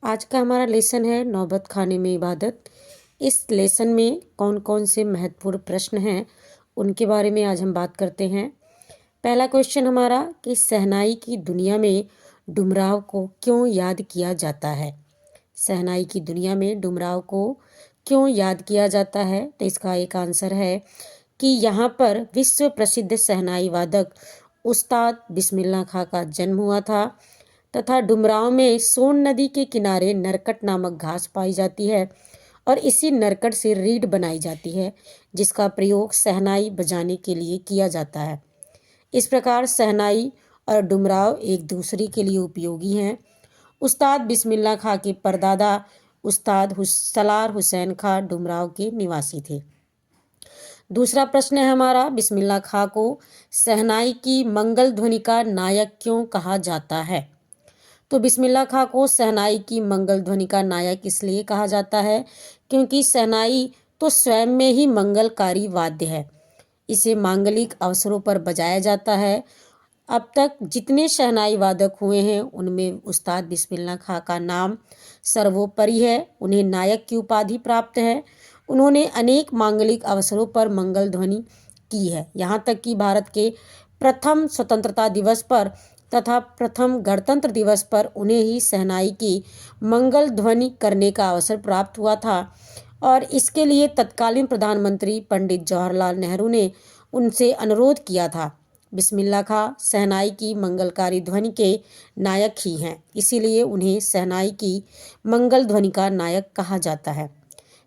आज का हमारा लेसन है नौबत खाने में इबादत। इस लेसन में कौन कौन से महत्वपूर्ण प्रश्न हैं उनके बारे में आज हम बात करते हैं। पहला क्वेश्चन हमारा कि शहनाई की दुनिया में डुमराव को क्यों याद किया जाता है। शहनाई की दुनिया में डुमराव को क्यों याद किया जाता है, तो इसका एक आंसर है कि यहाँ पर विश्व प्रसिद्ध शहनाई वादक उस्ताद बिस्मिल्लाह खां का जन्म हुआ था तथा डुमरांव में सोन नदी के किनारे नरकट नामक घास पाई जाती है और इसी नरकट से रीड बनाई जाती है जिसका प्रयोग शहनाई बजाने के लिए किया जाता है। इस प्रकार शहनाई और डुमराव एक दूसरे के लिए उपयोगी हैं। उस्ताद बिस्मिल्लाह खां के परदादा उस्ताद सलार हुसैन खां डुमराव के निवासी थे। दूसरा प्रश्न है हमारा, बिस्मिल्लाह खां को शहनाई की मंगल ध्वनि का नायक क्यों कहा जाता है। तो बिस्मिल्लाह खां को शहनाई की मंगल ध्वनि का नायक इसलिए कहा जाता है क्योंकि शहनाई तो स्वयं में ही मंगलकारी वाद्य है। इसे मांगलिक अवसरों पर बजाया जाता है। अब तक जितने शहनाई वादक हुए हैं उनमें उस्ताद बिस्मिल्लाह खां का नाम सर्वोपरि है। उन्हें नायक की उपाधि प्राप्त है। उन्होंने अनेक मांगलिक अवसरों पर मंगल ध्वनि की है। यहाँ तक कि भारत के प्रथम स्वतंत्रता दिवस पर तथा प्रथम गणतंत्र दिवस पर उन्हें ही शहनाई की मंगल ध्वनि करने का अवसर प्राप्त हुआ था और इसके लिए तत्कालीन प्रधानमंत्री पंडित जवाहरलाल नेहरू ने उनसे अनुरोध किया था। बिस्मिल्लाह खां शहनाई की मंगलकारी ध्वनि के नायक ही हैं, इसीलिए उन्हें शहनाई की मंगल ध्वनि का नायक कहा जाता है।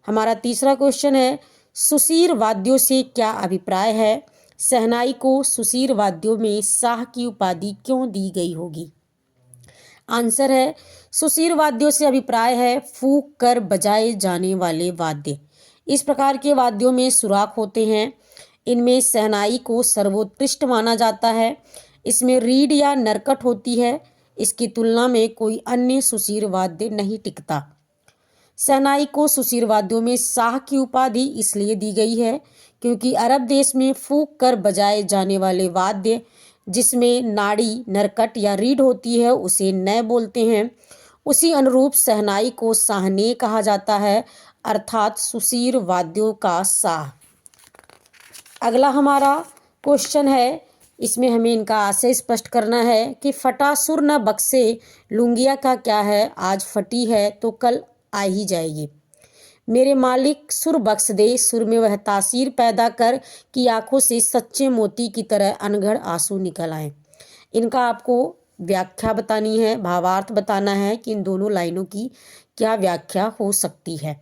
हमारा तीसरा क्वेश्चन है, सुसीर वाद्यों से क्या अभिप्राय है। शहनाई को सुसीर वाद्यों में शाह की उपाधि क्यों दी गई होगी। आंसर है, सुसीर वाद्यों से अभिप्राय है फूंक कर बजाए जाने वाले वाद्य। इस प्रकार के वाद्यों में सुराख होते हैं। इनमें शहनाई को सर्वोत्कृष्ट माना जाता है। इसमें रीड या नरकट होती है। इसकी तुलना में कोई अन्य सुसीर वाद्य नहीं टिकता। शहनाई को सुसीर वाद्यों में शाह की उपाधि इसलिए दी गई है क्योंकि अरब देश में फूंक कर बजाए जाने वाले वाद्य जिसमें नाड़ी, नरकट या रीड होती है उसे नय बोलते हैं। उसी अनुरूप शहनाई को शाहने कहा जाता है, अर्थात सुसीर वाद्यों का शाह। अगला हमारा क्वेश्चन है, इसमें हमें इनका आशय स्पष्ट करना है कि फटा सुर न बक्से लुंगिया का क्या है, आज फटी है तो कल आ ही जाएगी। मेरे मालिक सुर बख्श दे, सुर में वह तासीर पैदा कर कि आंखों से सच्चे मोती की तरह अनगढ़ आंसू निकल आए। इनका आपको व्याख्या बतानी है, भावार्थ बताना है कि इन दोनों लाइनों की क्या व्याख्या हो सकती है।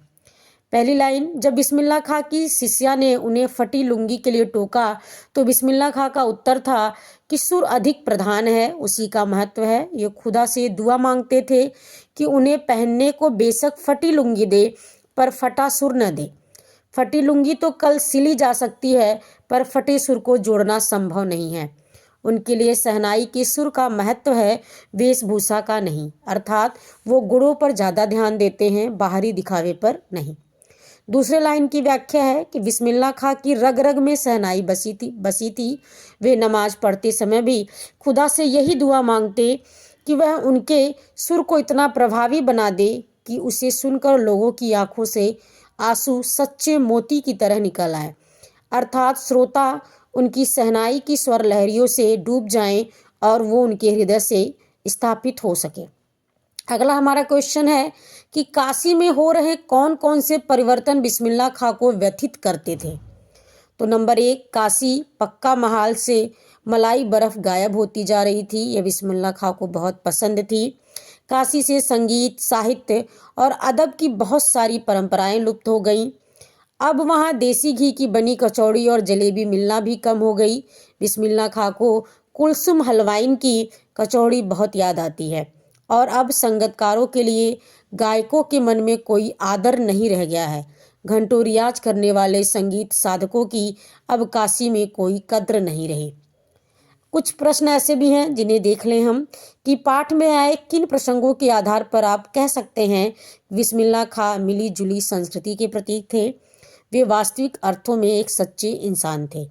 पहली लाइन, जब बिस्मिल्लाह खां की शिष्या ने उन्हें फटी लुंगी के लिए टोका तो बिस्मिल्लाह खां का उत्तर था कि सुर अधिक प्रधान है, उसी का महत्व है। ये खुदा से दुआ मांगते थे कि उन्हें पहनने को बेशक फटी लुंगी दे पर फटा सुर न दे। फटी लुंगी तो कल सिली जा सकती है पर फटे सुर को जोड़ना संभव नहीं है। उनके लिए शहनाई के सुर का महत्व है, वेशभूषा का नहीं, अर्थात वो गुणों पर ज़्यादा ध्यान देते हैं, बाहरी दिखावे पर नहीं। दूसरे लाइन की व्याख्या है कि बिस्मिल्लाह खां की रग रग में शहनाई बसी थी। वे नमाज पढ़ते समय भी खुदा से यही दुआ मांगते कि वह उनके सुर को इतना प्रभावी बना दे कि उसे सुनकर लोगों की आंखों से आंसू सच्चे मोती की तरह निकल आए, अर्थात श्रोता उनकी शहनाई की स्वर लहरियों से डूब जाएं और वो उनके हृदय से स्थापित हो सके। अगला हमारा क्वेश्चन है कि काशी में हो रहे कौन कौन से परिवर्तन बिस्मिल्लाह खां को व्यथित करते थे। तो नंबर 1, काशी पक्का महाल से मलाई बर्फ गायब होती जा रही थी। यह बिस्मिल्लाह खां को बहुत पसंद थी। काशी से संगीत, साहित्य और अदब की बहुत सारी परंपराएं लुप्त हो गईं। अब वहाँ देसी घी की बनी कचौड़ी और जलेबी मिलना भी कम हो गई। बिस्मिल्लाह खां को कुलसुम हलवाइन की कचौड़ी बहुत याद आती है और अब संगीतकारों के लिए गायकों के मन में कोई आदर नहीं रह गया है। घंटों रियाज करने वाले संगीत साधकों की अब काशी में कोई कद्र नहीं रही। कुछ प्रश्न ऐसे भी हैं जिन्हें देख लें हम कि पाठ में आए किन प्रसंगों के आधार पर आप कह सकते हैं बिस्मिल्लाह खां मिली जुली संस्कृति के प्रतीक थे। वे वास्तविक अर्थों में एक सच्चे इंसान थे।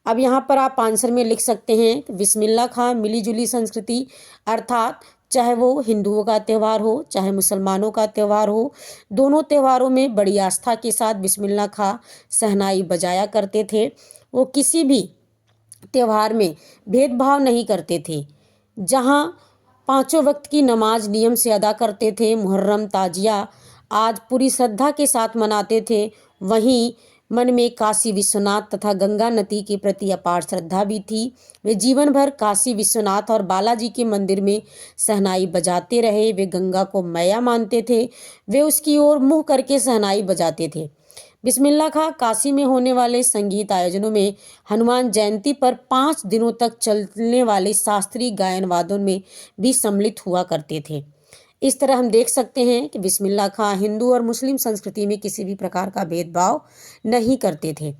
अब यहाँ पर आप आंसर में लिख सकते हैं बिस्मिल्लाह खां मिली जुली संस्कृति अर्थात चाहे वो हिंदुओं का त्यौहार हो चाहे मुसलमानों का त्यौहार हो, दोनों त्योहारों में बड़ी आस्था के साथ बिस्मिल्लाह खां शहनाई बजाया करते थे। वो किसी भी त्योहार में भेदभाव नहीं करते थे। जहाँ पांचों वक्त की नमाज नियम से अदा करते थे, मुहर्रम ताजिया आज पूरी श्रद्धा के साथ मनाते थे, वहीं मन में काशी विश्वनाथ तथा गंगा नदी के प्रति अपार श्रद्धा भी थी। वे जीवन भर काशी विश्वनाथ और बालाजी के मंदिर में शहनाई बजाते रहे। वे गंगा को मैया मानते थे, वे उसकी ओर मुंह करके शहनाई बजाते थे। बिस्मिल्लाह खां काशी में होने वाले संगीत आयोजनों में हनुमान जयंती पर 5 दिनों तक चलने वाले शास्त्रीय गायन वादन में भी सम्मिलित हुआ करते थे। इस तरह हम देख सकते हैं कि बिस्मिल्लाह खां हिंदू और मुस्लिम संस्कृति में किसी भी प्रकार का भेदभाव नहीं करते थे।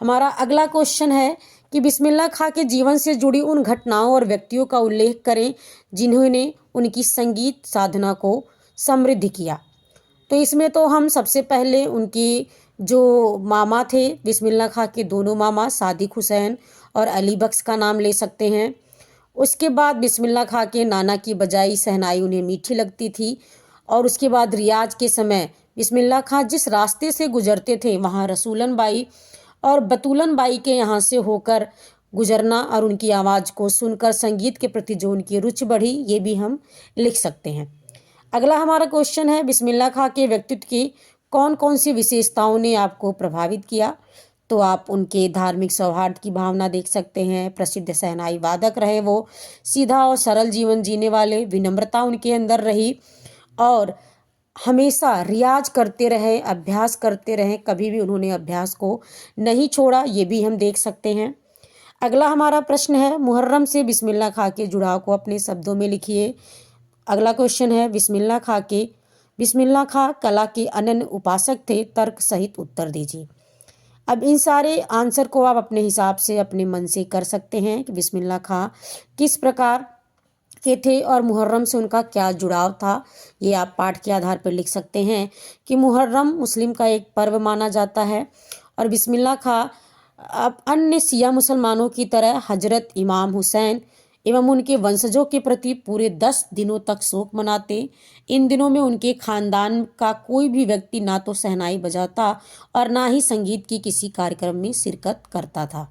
हमारा अगला क्वेश्चन है कि बिस्मिल्लाह खां के जीवन से जुड़ी उन घटनाओं और व्यक्तियों का उल्लेख करें जिन्होंने उनकी संगीत साधना को समृद्ध किया। तो इसमें तो हम सबसे पहले उनकी जो मामा थे, बिस्मिल्लाह खां के दोनों मामा सादिक हुसैन और अली बख्श का नाम ले सकते हैं। उसके बाद बिस्मिल्लाह खां के नाना की बजाई शहनाई उन्हें मीठी लगती थी, और उसके बाद रियाज के समय बिस्मिल्लाह खां जिस रास्ते से गुजरते थे वहाँ रसूलन बाई और बतूलन बाई के यहाँ से होकर गुजरना और उनकी आवाज़ को सुनकर संगीत के प्रति जो उनकी रुचि बढ़ी, ये भी हम लिख सकते हैं। अगला हमारा क्वेश्चन है, बिस्मिल्लाह खां के व्यक्तित्व की कौन कौन सी विशेषताओं ने आपको प्रभावित किया? तो आप उनके धार्मिक सौहार्द की भावना देख सकते हैं, प्रसिद्ध शहनाई वादक रहे वो, सीधा और सरल जीवन जीने वाले, विनम्रता उनके अंदर रही और हमेशा रियाज करते रहे, अभ्यास करते रहे, कभी भी उन्होंने अभ्यास को नहीं छोड़ा, ये भी हम देख सकते हैं। अगला हमारा प्रश्न है, मुहर्रम से बिस्मिल्लाह खां के जुड़ाव को अपने शब्दों में लिखिए। अगला क्वेश्चन है, बिस्मिल्लाह खां कला के अनन्य उपासक थे, तर्क सहित उत्तर दीजिए। अब इन सारे आंसर को आप अपने हिसाब से अपने मन से कर सकते हैं कि बिस्मिल्लाह खां किस प्रकार के थे और मुहर्रम से उनका क्या जुड़ाव था। ये आप पाठ के आधार पर लिख सकते हैं कि मुहर्रम मुस्लिम का एक पर्व माना जाता है और बिस्मिल्लाह खां अब अन्य शिया मुसलमानों की तरह हजरत इमाम हुसैन एवं उनके वंशजों के प्रति पूरे 10 दिनों तक शोक मनाते। इन दिनों में उनके खानदान का कोई भी व्यक्ति ना तो शहनाई बजाता और ना ही संगीत की किसी कार्यक्रम में शिरकत करता था।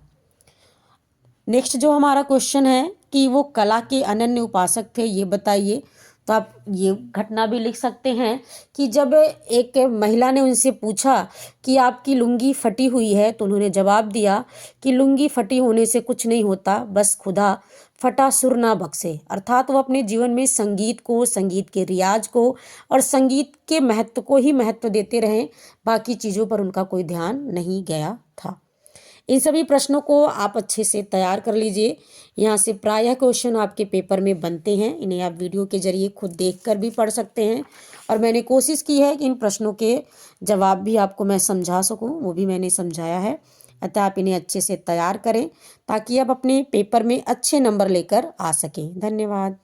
नेक्स्ट जो हमारा क्वेश्चन है कि वो कला के अनन्य उपासक थे, ये बताइए। तो आप ये घटना भी लिख सकते हैं कि जब एक महिला ने उनसे पूछा कि आपकी लुंगी फटी हुई है, तो उन्होंने जवाब दिया कि लुंगी फटी होने से कुछ नहीं होता, बस खुदा फटा सुर ना बख्शे। अर्थात वो अपने जीवन में संगीत को, संगीत के रियाज को और संगीत के महत्व को ही महत्व देते रहे, बाकी चीज़ों पर उनका कोई ध्यान नहीं गया था। इन सभी प्रश्नों को आप अच्छे से तैयार कर लीजिए। यहाँ से प्रायः क्वेश्चन आपके पेपर में बनते हैं, इन्हें आप वीडियो के जरिए खुद देखकर भी पढ़ सकते हैं और मैंने कोशिश की है कि इन प्रश्नों के जवाब भी आपको मैं समझा सकूं, वो भी मैंने समझाया है। अतः आप इन्हें अच्छे से तैयार करें ताकि आप अपने पेपर में अच्छे नंबर लेकर आ सकें। धन्यवाद।